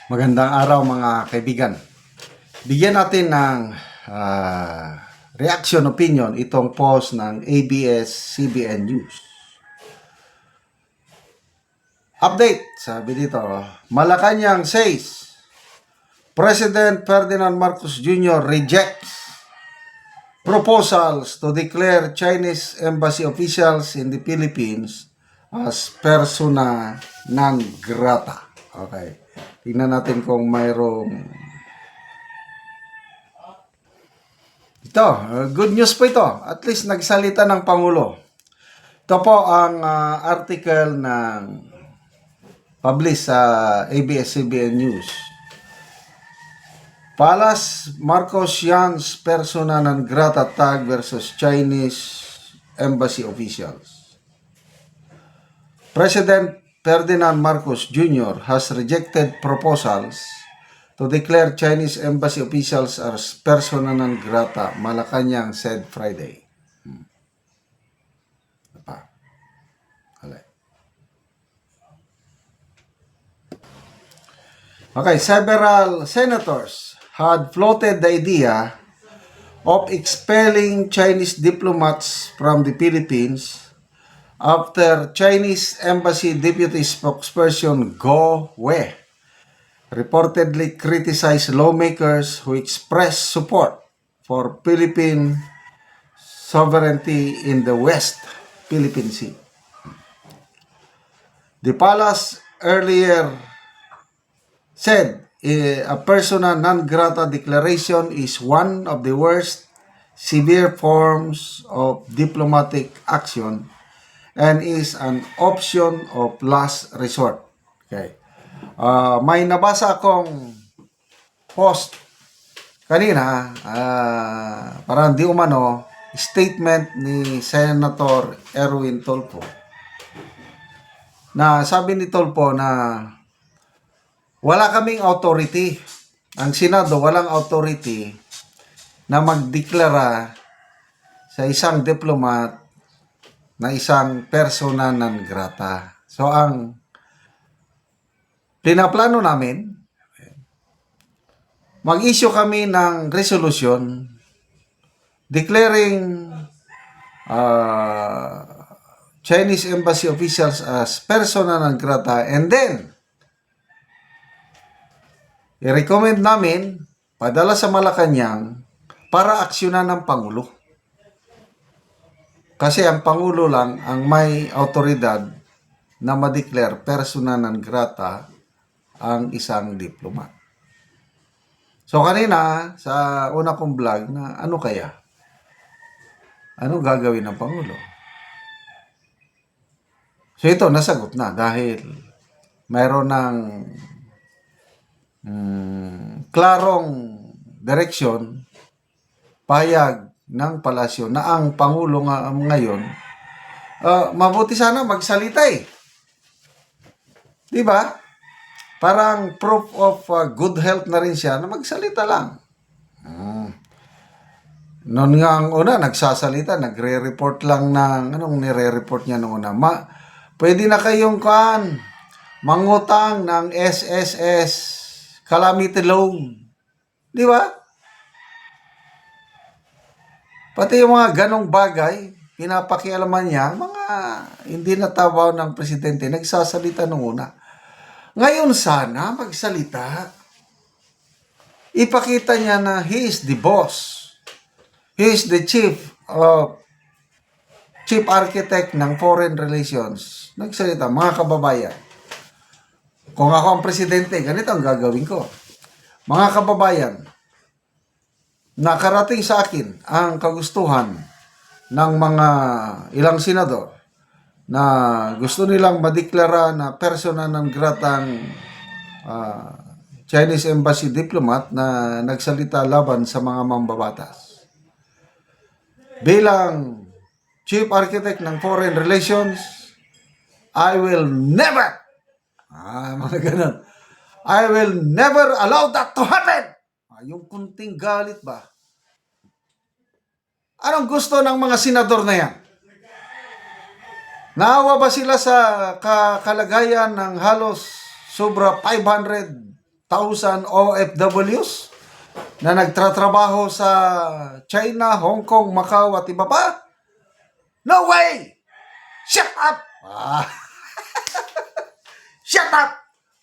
Magandang araw mga kaibigan. Bigyan natin ng reaction opinion itong post ng ABS-CBN News. Update, sabi dito, Malacanang says, President Ferdinand Marcos Jr. rejects proposals to declare Chinese embassy officials in the Philippines as persona non grata. Okay. Tingnan natin kung mayroong ito, good news po ito. At least nagsalita ng Pangulo. Ito po ang article ng publish sa ABS-CBN News. Palas Marcos Yan's persona non grata tag versus Chinese embassy officials. President Ferdinand Marcos Jr. has rejected proposals to declare Chinese embassy officials as persona non grata, Malacanang said Friday. Okay, several senators had floated the idea of expelling Chinese diplomats from the Philippines after Chinese Embassy Deputy Spokesperson Go Wei reportedly criticized lawmakers who expressed support for Philippine sovereignty in the West Philippine Sea. The palace earlier said a persona non grata declaration is one of the worst severe forms of diplomatic action and is an option of last resort. Okay. May nabasa akong post kanina, parang di umano, statement ni Senator Erwin Tulfo. Na sabi ni Tulfo na wala kaming authority. Ang Senado walang authority na magdeklara sa isang diplomat na isang persona non grata. So, ang pinaplano namin, mag-issue kami ng resolution declaring Chinese embassy officials as persona non grata, and then i-recommend namin padala sa Malacanang para aksyonan ng Pangulo. Kasi ang Pangulo lang ang may autoridad na ma-declare persona non grata ang isang diplomat. So kanina, sa una kong vlog na ano kaya? Ano gagawin ng Pangulo? So ito, nasagot na dahil mayroon ng klarong direksyon, payag ng palasyo na ang Pangulo ngayon, mabuti sana magsalita eh. Di ba? Parang proof of good health na rin siya na magsalita lang. Noon nga ang una, nagsasalita, nagre-report lang ng, anong nire-report niya noong una? Pwede na kayong mangutang ng SSS calamity loan. Di ba? Pati yung mga ganong bagay, pinapakialaman niya, mga hindi natabaw ng presidente, nagsasalita nung una. Ngayon sana, magsalita. Ipakita niya na he is the boss. He is the chief architect ng foreign relations. Nagsalita, mga kababayan. Kung ako ang presidente, ganito ang gagawin ko. Mga kababayan, nakarating sa akin ang kagustuhan ng mga ilang senador na gusto nilang madeklara na persona non grata Chinese embassy diplomat na nagsalita laban sa mga mambabatas. Bilang chief architect ng foreign relations, I will never mga ganun. I will never allow that to happen. Yung kunting galit ba? Anong gusto ng mga senador na yan? Naawa ba sila sa kalagayan ng halos sobra 500 OFWs na nagtratrabaho sa China, Hong Kong, Macau at iba pa? No way! Shut up! Shut up!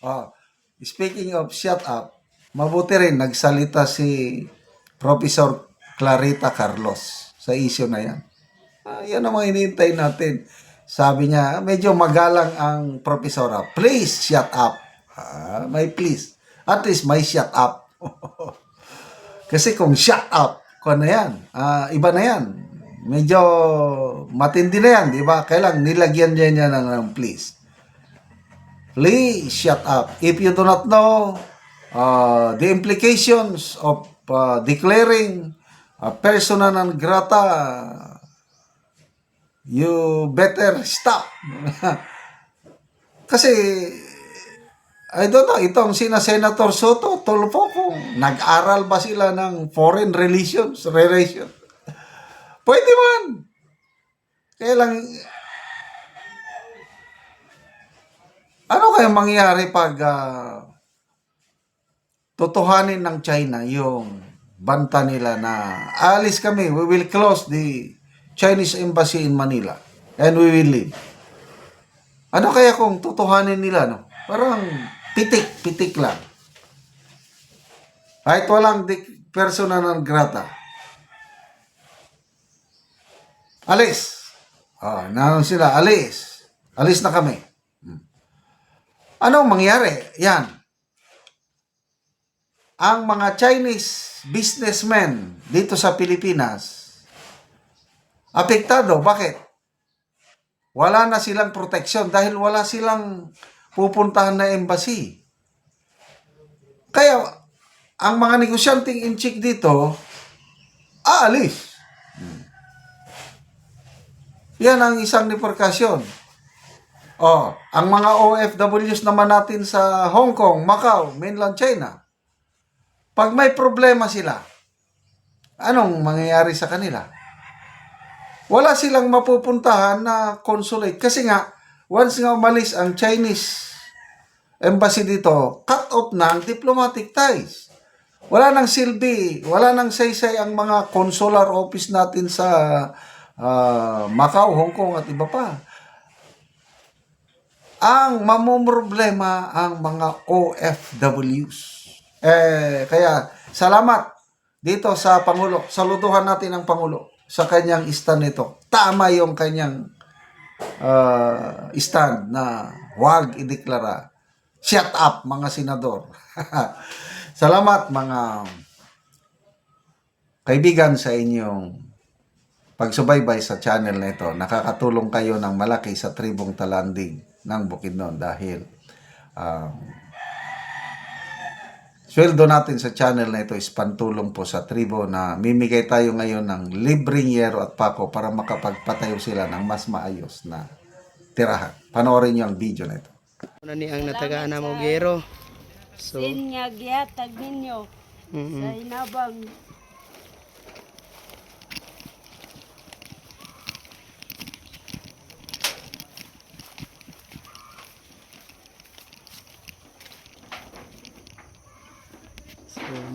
Oh, speaking of shut up, mabuti rin nagsalita si Professor Clarita Carlos sa issue na yan. Yan ang mga hinihintay natin. Sabi niya, medyo magalang ang profesora. Please shut up. May please. At least may shut up. Kasi kung shut up, kung ano yan, iba na yan. Medyo matindi na yan, di ba? Kailang nilagyan niya ng please. Please shut up. If you do not know the implications of declaring persona non grata, you better stop. Kasi, I don't know, itong sina Senator Soto, Tulfo, kung nag-aral ba sila ng foreign relations? Pwede man. Kaya lang, ano kaya mangyari pag totohanin ng China yung banta nila na alis kami, we will close the Chinese embassy in Manila and we will leave. Ano kaya kung totohanin nila, no? Parang pitik lang. Kahit walang persona non grata. Alis. Na sila, alis. Alis na kami. Anong mangyari? Yan. Ang mga Chinese businessmen dito sa Pilipinas, apektado. Bakit? Wala na silang proteksyon dahil wala silang pupuntahan na embassy. Kaya, ang mga negosyanteng in chick dito, aalis. Yan ang isang repercussion. Ang mga OFWs naman natin sa Hong Kong, Macau, mainland China, pag may problema sila, anong mangyayari sa kanila? Wala silang mapupuntahan na consulate. Kasi nga, once nga umalis ang Chinese embassy dito, cut off na ang diplomatic ties. Wala nang silbi, wala nang saysay ang mga consular office natin sa Macau, Hong Kong at iba pa. Ang mamumroblema ang mga OFWs. Kaya salamat dito sa Pangulo. Saluduhan natin ang Pangulo sa kanyang stand nito. Tama yung kanyang stand na huwag ideklara. Shut up mga senador. Salamat mga kaibigan sa inyong pagsubaybay sa channel na ito. Nakakatulong kayo ng malaki sa tribong Talanding ng Bukidnon dahil sweldo natin sa channel na ito is pantulong po sa tribo na mimigay tayo ngayon ng libreng yero at pako para makapagpatayo sila ng mas maayos na tirahan. Panoorin niyo ang video na ito. Una ni ang natagaan na mo gero. So, Sinyag yatag ninyo sa inabang.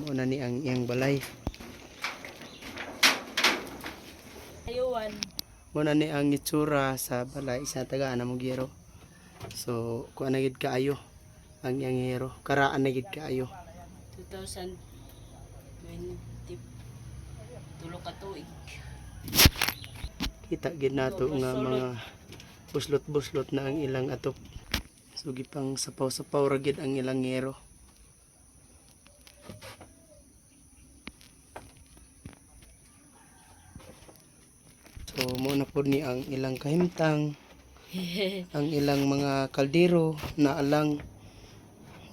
una ni ang iyang balay. Ayuan. Muna ni ang itsura sa balay sa tagaan na mo gero. So, kuan na gid kaayo ang iyang hero. Karaan na gid kaayo. 2020 tulo ka tuig. Kita gid nato nga mga buslot-buslot na ang ilang atop. So gipang sapaw-sapaw ra gid ang ilang hero. So muna po ni ang ilang kahimtang, ang ilang mga kaldero na alang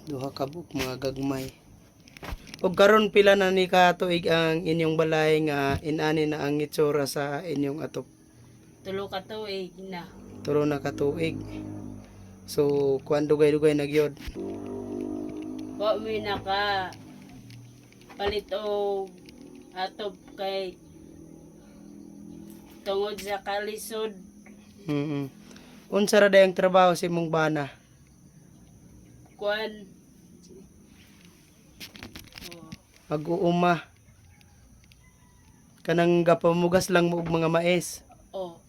duha ka buk mga gagmay. Og karon pila na ni ka tuig ang inyong balay nga inani na ang itsura sa inyong atop? Tulo ka tuig na. Turo na ka tuig. So kuan dugay-dugay na gyud. Wa mi naka palit og atob kay tungod sa kalisod. Unsa ra day ang trabaho sa imong bana? Kuan Oh. Mag-uuma. Kanang gapamugas lang mo og mga mais. Oh.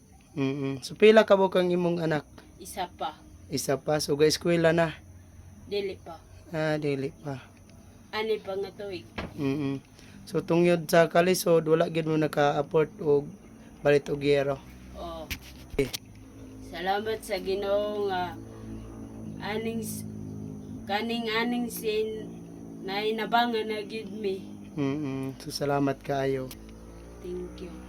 So pila ka mo kang imong anak? Isa pa. Isa pa, so ga-eskwela na. Dili pa. Dili pa. Ani pa nga tuig. So tungyod sa kalisod, wala gid mo naka-afford og balit og yero. Oh. Salamat sa Ginoo nga kaning sin na inabangan na gid mi. So salamat kaayo. Thank you.